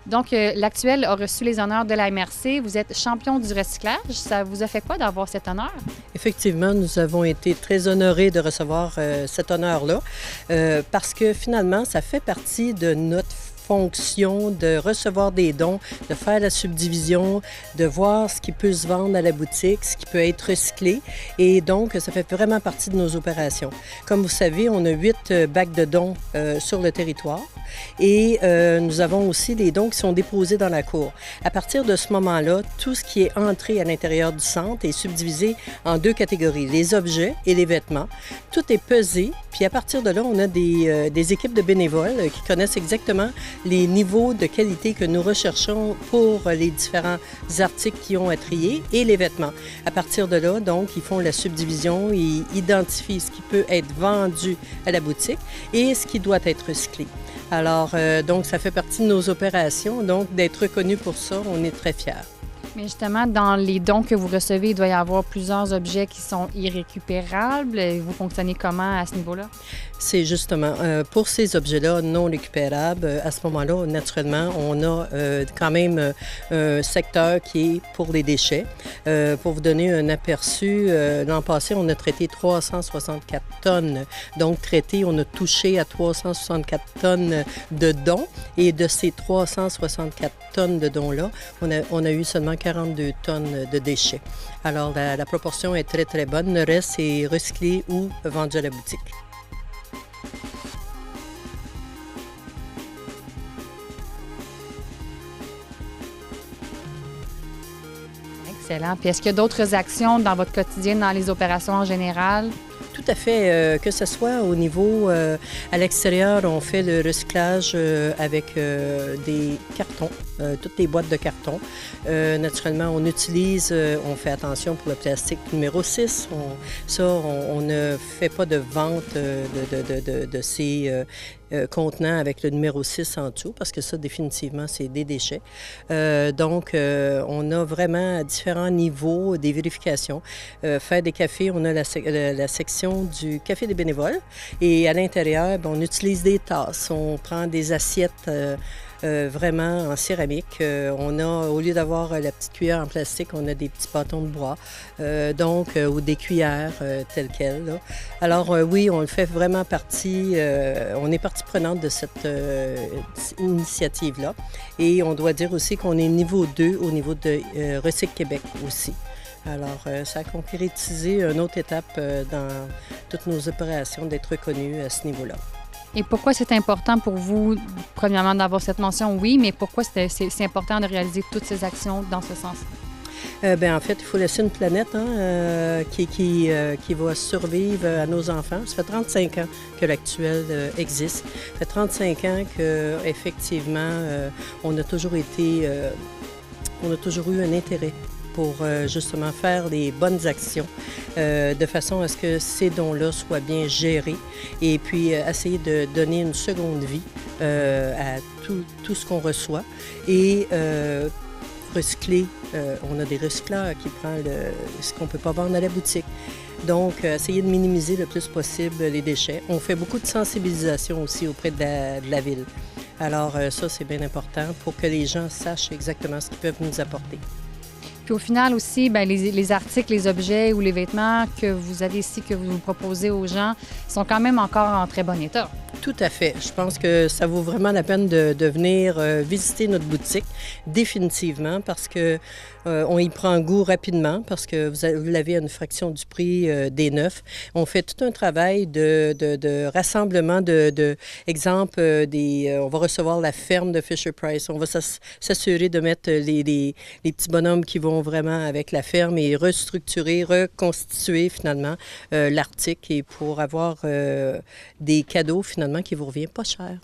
Donc, l'actuel a reçu les honneurs de la MRC. Vous êtes champion du recyclage. Ça vous a fait quoi d'avoir cet honneur? Effectivement, nous avons été très honorés de recevoir cet honneur-là parce que finalement, ça fait partie de notre fonction de recevoir des dons, de faire la subdivision, de voir ce qui peut se vendre à la boutique, ce qui peut être recyclé. Et donc, ça fait vraiment partie de nos opérations. Comme vous savez, on a 8 bacs de dons sur le territoire et nous avons aussi des dons qui sont déposés dans la cour. À partir de ce moment-là, tout ce qui est entré à l'intérieur du centre est subdivisé en 2 catégories, les objets et les vêtements. Tout est pesé, puis à partir de là, on a des équipes de bénévoles qui connaissent exactement les niveaux de qualité que nous recherchons pour les différents articles qui ont à trier et les vêtements. À partir de là, donc, ils font la subdivision, ils identifient ce qui peut être vendu à la boutique et ce qui doit être recyclé. Alors, donc, ça fait partie de nos opérations. Donc, d'être reconnu pour ça, on est très fiers. Mais justement, dans les dons que vous recevez, il doit y avoir plusieurs objets qui sont irrécupérables. Vous fonctionnez comment à ce niveau-là? C'est justement pour ces objets-là non récupérables, à ce moment-là, naturellement, on a quand même un secteur qui est pour les déchets. Pour vous donner un aperçu, l'an passé, on a traité 364 tonnes. Donc, traité, on a touché à 364 tonnes de dons. Et de ces 364 tonnes de dons-là, on a eu seulement 42 tonnes de déchets. Alors, la proportion est très, très bonne. Le reste est recyclé ou vendu à la boutique. Excellent. Puis est-ce qu'il y a d'autres actions dans votre quotidien, dans les opérations en général? Tout à fait. Que ce soit au niveau à l'extérieur, on fait le recyclage avec des cartons, toutes les boîtes de carton. Naturellement, on utilise, on fait attention pour le plastique numéro 6. On ne fait pas de vente de ces contenants avec le numéro 6 en dessous, parce que ça, définitivement, c'est des déchets. Donc, on a vraiment à différents niveaux des vérifications. Faire des cafés, on a la section du café des bénévoles et à l'intérieur, on utilise des tasses, on prend des assiettes vraiment en céramique. On a, au lieu d'avoir la petite cuillère en plastique, on a des petits bâtons de bois, ou des cuillères telles quelles. Là. Alors oui, on le fait vraiment partie, on est partie prenante de cette initiative-là. Et on doit dire aussi qu'on est niveau 2 au niveau de Recycle Québec aussi. Alors, ça a concrétisé une autre étape dans toutes nos opérations d'être reconnus à ce niveau-là. Et pourquoi c'est important pour vous, premièrement, d'avoir cette mention? Oui, mais pourquoi c'est important de réaliser toutes ces actions dans ce sens-là? En fait, il faut laisser une planète qui va survivre à nos enfants. Ça fait 35 ans que l'actuel existe. Ça fait 35 ans qu'effectivement, on a toujours eu un intérêt pour justement faire les bonnes actions de façon à ce que ces dons-là soient bien gérés et puis essayer de donner une seconde vie à tout ce qu'on reçoit et recycler. On a des recycleurs qui prennent ce qu'on ne peut pas vendre à la boutique. Donc, essayer de minimiser le plus possible les déchets. On fait beaucoup de sensibilisation aussi auprès de la ville. Alors ça, c'est bien important pour que les gens sachent exactement ce qu'ils peuvent nous apporter. Puis au final aussi, bien, les articles, les objets ou les vêtements que vous avez ici, que vous proposez aux gens, sont quand même encore en très bon état. Tout à fait. Je pense que ça vaut vraiment la peine de venir visiter notre boutique, définitivement, parce que on y prend goût rapidement, parce que vous l'avez à une fraction du prix des neufs. On fait tout un travail de rassemblement exemple, on va recevoir la ferme de Fisher-Price. On va s'assurer de mettre les petits bonhommes qui vont vraiment avec la ferme et restructurer, reconstituer finalement l'article et pour avoir des cadeaux finalement qui vous revient pas cher.